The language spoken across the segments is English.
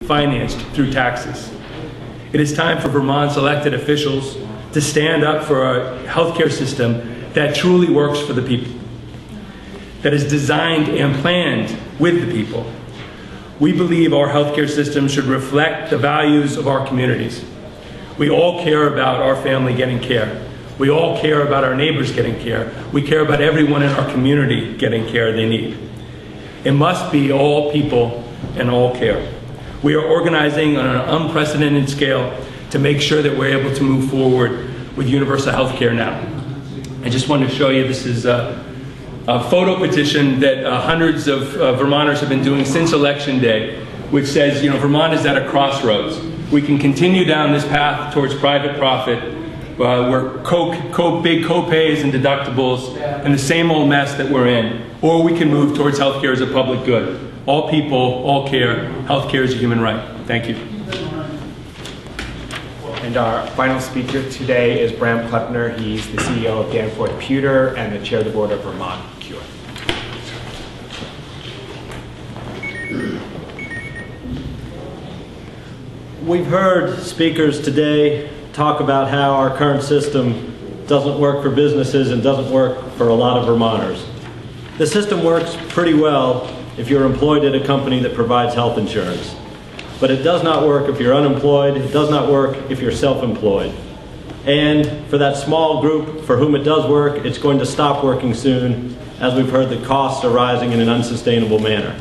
financed through taxes. It is time for Vermont's elected officials to stand up for a healthcare system that truly works for the people, that is designed and planned with the people. We believe our healthcare system should reflect the values of our communities. We all care about our family getting care. We all care about our neighbors getting care. We care about everyone in our community getting care they need. It must be all people and all care. We are organizing on an unprecedented scale to make sure that we're able to move forward with universal health care now. I just wanted to show you, this is a photo petition that hundreds of Vermonters have been doing since Election Day, which says, Vermont is at a crossroads. We can continue down this path towards private profit, where big co-pays and deductibles and the same old mess that we're in, or we can move towards healthcare as a public good. All people, all care. Healthcare is a human right. Thank you. And our final speaker today is Bram Kleppner. He's the CEO of Danforth Pewter and the chair of the board of Vermont Cure. We've heard speakers today talk about how our current system doesn't work for businesses and doesn't work for a lot of Vermonters. The system works pretty well if you're employed at a company that provides health insurance. But it does not work if you're unemployed. It does not work if you're self-employed. And for that small group for whom it does work, it's going to stop working soon, as we've heard the costs are rising in an unsustainable manner.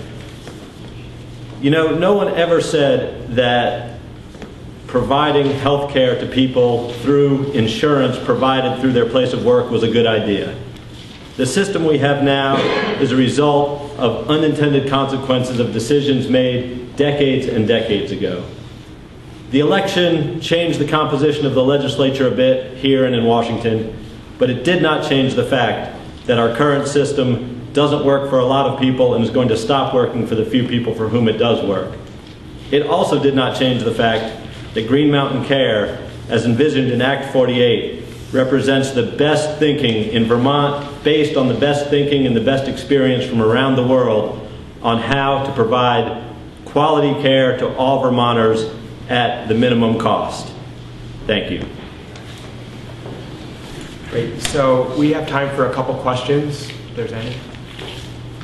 No one ever said that providing health care to people through insurance provided through their place of work was a good idea. The system we have now is a result of unintended consequences of decisions made decades and decades ago. The election changed the composition of the legislature a bit here and in Washington, but it did not change the fact that our current system doesn't work for a lot of people and is going to stop working for the few people for whom it does work. It also did not change the fact that Green Mountain Care, as envisioned in Act 48, represents the best thinking in Vermont, based on the best thinking and the best experience from around the world on how to provide quality care to all Vermonters at the minimum cost. Thank you. Great. So we have time for a couple questions, if there's any.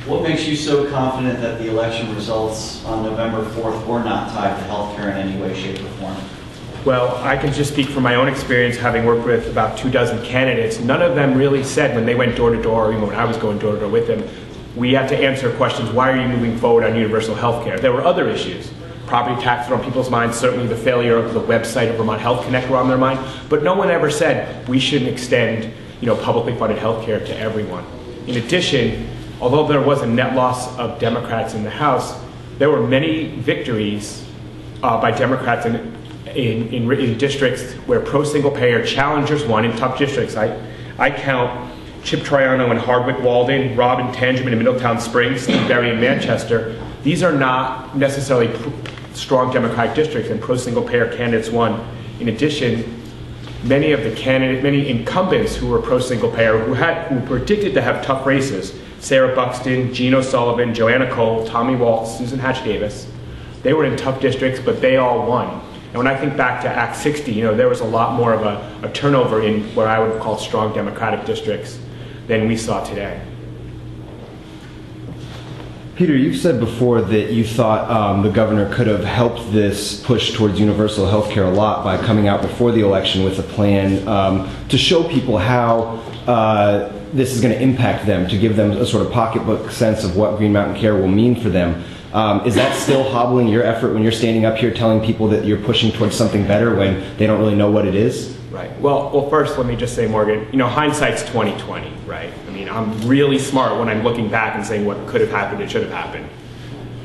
What makes you so confident that the election results on November 4th were not tied to healthcare in any way, shape, or form? Well, I can just speak from my own experience, having worked with about 24 candidates. None of them really said when they went door to door, or even when I was going door to door with them, we had to answer questions, why are you moving forward on universal health care? There were other issues. Property tax were on people's minds, certainly the failure of the website of Vermont Health Connect were on their mind, but no one ever said we shouldn't extend publicly funded health care to everyone. In addition, although there was a net loss of Democrats in the House, there were many victories by Democrats in districts where pro-single payer challengers won in tough districts. I count Chip Troiano and Hardwick Walden, Robb and Tangeman in Middletown Springs, Steve Berry in Manchester. These are not necessarily strong Democratic districts, and pro-single payer candidates won. In addition, many incumbents who were pro-single payer, who predicted to have tough races, Sarah Buxton, Gene Sullivan, Joanna Cole, Tommy Waltz, Susan Hatch Davis, they were in tough districts, but they all won. And when I think back to Act 60, there was a lot more of a turnover in what I would call strong Democratic districts than we saw today. Peter, you've said before that you thought the governor could have helped this push towards universal health care a lot by coming out before the election with a plan to show people how this is going to impact them, to give them a sort of pocketbook sense of what Green Mountain Care will mean for them. Is that still hobbling your effort when you're standing up here telling people that you're pushing towards something better when they don't really know what it is? Right. Well, first, let me just say, Morgan, hindsight's 20/20, right? I mean, I'm really smart when I'm looking back and saying what could have happened, it should have happened.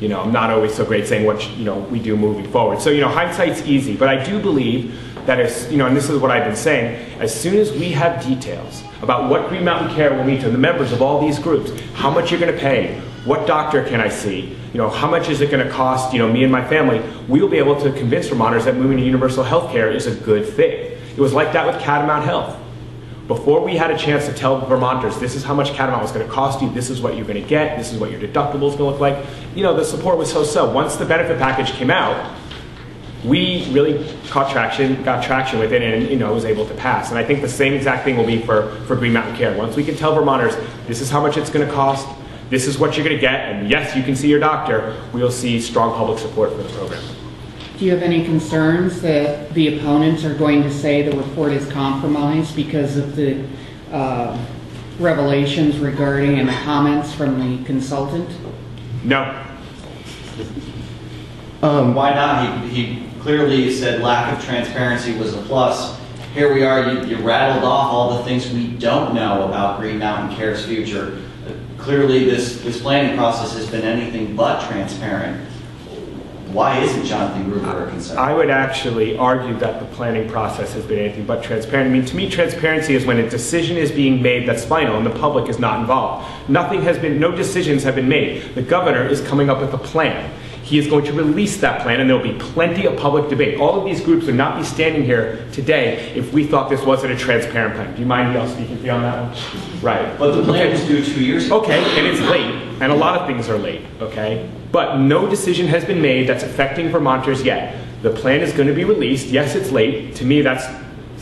I'm not always so great saying what we do moving forward. So hindsight's easy, but I do believe that and this is what I've been saying, as soon as we have details about what Green Mountain Care will mean to the members of all these groups, how much you're going to pay, what doctor can I see, how much is it going to cost, me and my family, we will be able to convince Vermonters that moving to universal health care is a good thing. It was like that with Catamount Health. Before we had a chance to tell Vermonters, this is how much Catamount was going to cost you, this is what you're going to get, this is what your deductible is going to look like, the support was so-so. Once the benefit package came out, We really got traction with it, and it was able to pass. And I think the same exact thing will be for Green Mountain Care. Once we can tell Vermonters, this is how much it's going to cost, this is what you're going to get, and yes, you can see your doctor, we'll see strong public support for the program. Do you have any concerns that the opponents are going to say the report is compromised because of the revelations regarding and the comments from the consultant? No. Why not? He clearly said lack of transparency was a plus. Here we are, you rattled off all the things we don't know about Green Mountain Care's future. Clearly this planning process has been anything but transparent. Why isn't Jonathan Gruber a concern? I would actually argue that the planning process has been anything but transparent. I mean, to me, transparency is when a decision is being made that's final and the public is not involved. No decisions have been made. The governor is coming up with a plan. He is going to release that plan, and there will be plenty of public debate. All of these groups would not be standing here today if we thought this wasn't a transparent plan. Do you mind me speaking to you on that one? Right. But the plan was due 2 years ago. Okay, and it's late, and a lot of things are late, okay? But no decision has been made that's affecting Vermonters yet. The plan is going to be released. Yes, it's late. To me, that's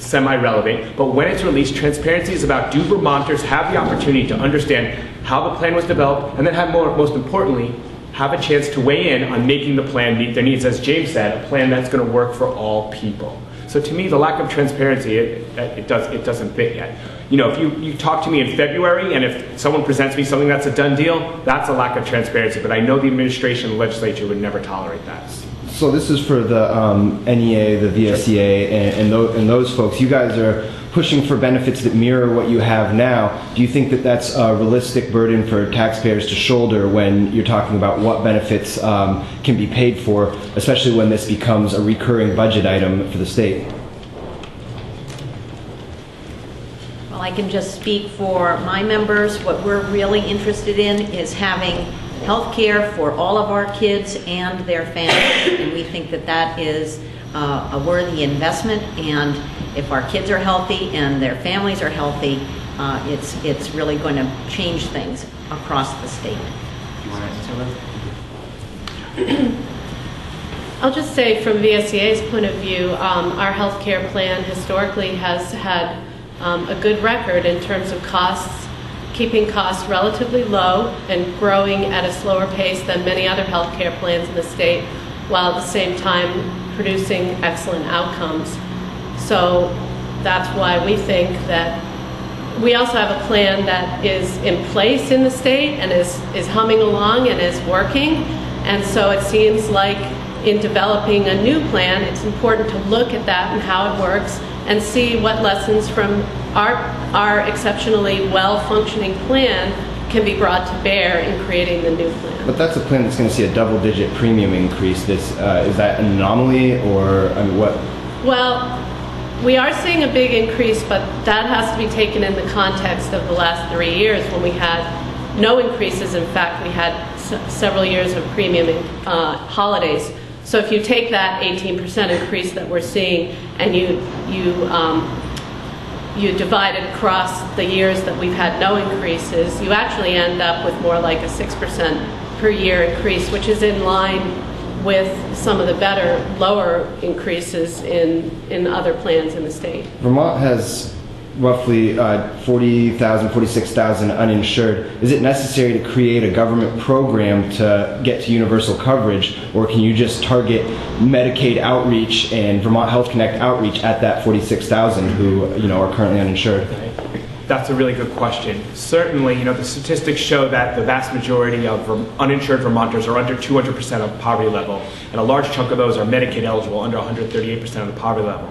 semi-relevant. But when it's released, transparency is about, do Vermonters have the opportunity to understand how the plan was developed, and then have most importantly, have a chance to weigh in on making the plan meet their needs. As James said, a plan that's going to work for all people. So to me, the lack of transparency, it doesn't fit yet. If you talk to me in February, and if someone presents me something that's a done deal, that's a lack of transparency. But I know the administration and the legislature would never tolerate that. So this is for the NEA, the VSEA, and those folks. You guys are pushing for benefits that mirror what you have now. Do you think that that's a realistic burden for taxpayers to shoulder when you're talking about what benefits can be paid for, especially when this becomes a recurring budget item for the state? Well, I can just speak for my members. What we're really interested in is having health care for all of our kids and their families, and we think that that is a worthy investment. And if our kids are healthy and their families are healthy, it's really going to change things across the state. You want to answer that? I'll just say from VSEA's point of view, our health care plan historically has had a good record in terms of costs, keeping costs relatively low and growing at a slower pace than many other health care plans in the state, while at the same time producing excellent outcomes. So that's why we think that we also have a plan that is in place in the state and is humming along and is working. And so it seems like in developing a new plan, it's important to look at that and how it works and see what lessons from our exceptionally well-functioning plan can be brought to bear in creating the new plan. But that's a plan that's going to see a double-digit premium increase. Is that an anomaly, or I mean, what? Well, we are seeing a big increase, but that has to be taken in the context of the last 3 years when we had no increases. In fact, we had several years of premium holidays. So if you take that 18% increase that we're seeing and you divide it across the years that we've had no increases, you actually end up with more like a 6% per year increase, which is in line with some of the better lower increases in other plans in the state. Vermont has roughly 40,000, 46,000 uninsured. Is it necessary to create a government program to get to universal coverage, or can you just target Medicaid outreach and Vermont Health Connect outreach at that 46,000 who are currently uninsured? That's a really good question. Certainly, the statistics show that the vast majority of uninsured Vermonters are under 200% of poverty level, and a large chunk of those are Medicaid eligible, under 138% of the poverty level.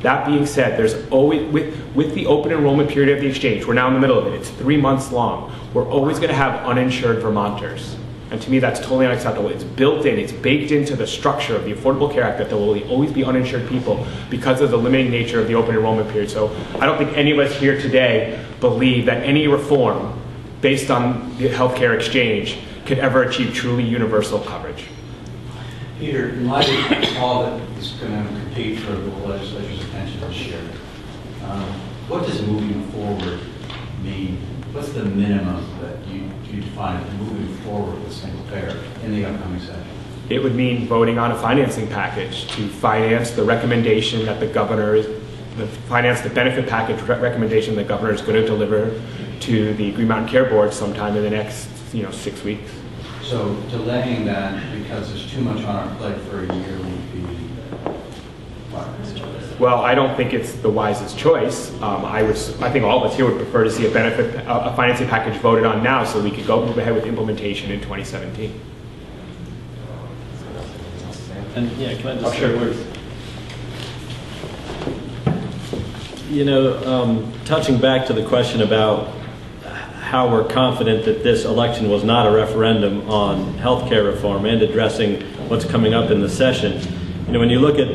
That being said, there's always, with the open enrollment period of the exchange, we're now in the middle of it, it's 3 months long, we're always going to have uninsured Vermonters. And to me, that's totally unacceptable. It's built in, it's baked into the structure of the Affordable Care Act that there will always be uninsured people because of the limiting nature of the open enrollment period. So I don't think any of us here today believe that any reform based on the healthcare exchange could ever achieve truly universal coverage. Peter, in light of all that is going to compete for the legislature's attention this year, what does moving forward mean? What's the minimum that you define as moving forward with single payer in the upcoming session? it would mean voting on a financing package to finance the recommendation that the governor is, finance the benefit package recommendation the governor is going to deliver to the Green Mountain Care Board sometime in the next 6 weeks. So delaying that because there's too much on our plate for a year would be what? Well, I don't think it's the wisest choice. I think all of us here would prefer to see a financing package voted on now so we could move ahead with implementation in 2017. And yeah, can I just Oh, sure. Touching back to the question about how we're confident that this election was not a referendum on health care reform and addressing what's coming up in the session, when you look at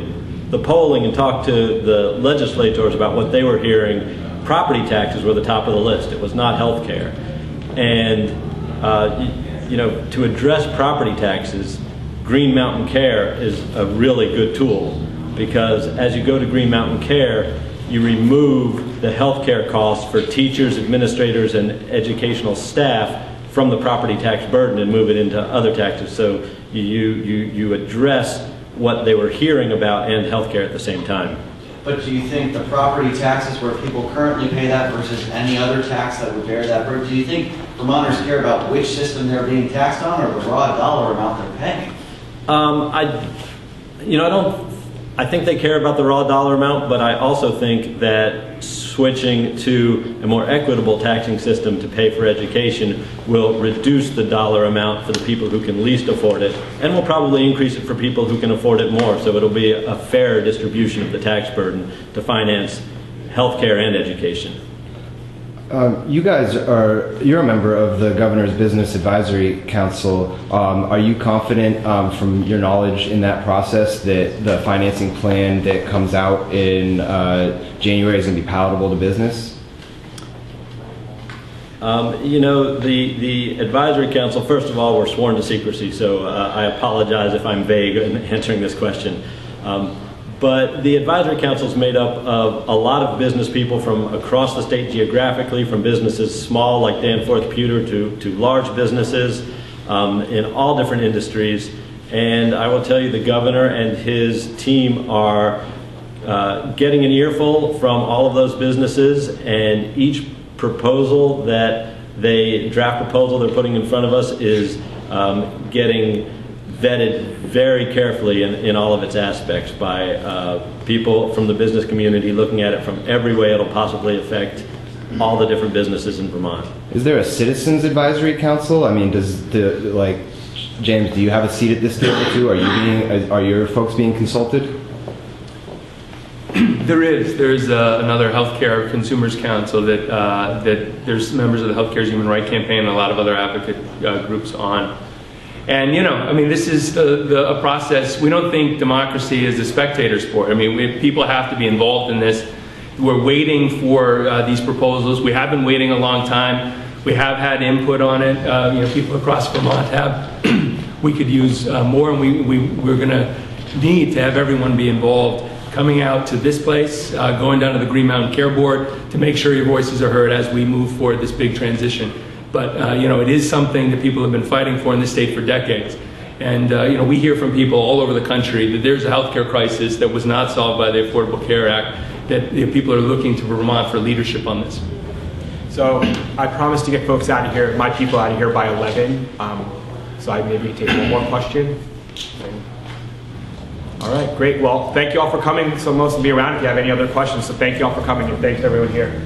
the polling and talk to the legislators about what they were hearing, property taxes were the top of the list. It was not health care. And, to address property taxes, Green Mountain Care is a really good tool, because as you go to Green Mountain Care, you remove the health care costs for teachers, administrators, and educational staff from the property tax burden and move it into other taxes. So you address what they were hearing about and health care at the same time. But do you think the property taxes where people currently pay that versus any other tax that would bear that burden, do you think Vermonters care about which system they're being taxed on or the raw dollar amount they're paying? I think they care about the raw dollar amount, but I also think that switching to a more equitable taxing system to pay for education will reduce the dollar amount for the people who can least afford it, and will probably increase it for people who can afford it more. So it'll be a fair distribution of the tax burden to finance healthcare and education. You're a member of the Governor's Business Advisory Council. Are you confident from your knowledge in that process that the financing plan that comes out in January is going to be palatable to business? The Advisory Council, first of all, we're sworn to secrecy, so I apologize if I'm vague in answering this question. But the Advisory Council is made up of a lot of business people from across the state geographically, from businesses small like Danforth Pewter to large businesses in all different industries. And I will tell you, the governor and his team are getting an earful from all of those businesses, and each proposal that draft proposal they're putting in front of us is getting vetted very carefully in all of its aspects by people from the business community, looking at it from every way it'll possibly affect all the different businesses in Vermont. Is there a Citizens Advisory Council? I mean, James, do you have a seat at this table too? Are your folks being consulted? There is. There's another healthcare consumers council that there's members of the Healthcare Human Rights Campaign and a lot of other advocate groups on. And this is a process. We don't think democracy is a spectator sport. People have to be involved in this. We're waiting for these proposals. We have been waiting a long time. We have had input on it. People across Vermont have. We could use more, and we're going to need to have everyone be involved, coming out to this place, going down to the Green Mountain Care Board to make sure your voices are heard as we move forward this big transition. But it is something that people have been fighting for in the state for decades. And we hear from people all over the country that there's a healthcare crisis that was not solved by the Affordable Care Act, that people are looking to Vermont for leadership on this. So I promised to get folks out of here, my people out of here by 11. So I maybe take one more question. All right, great. Well, thank you all for coming. So most will be around if you have any other questions. So thank you all for coming, and thanks to everyone here.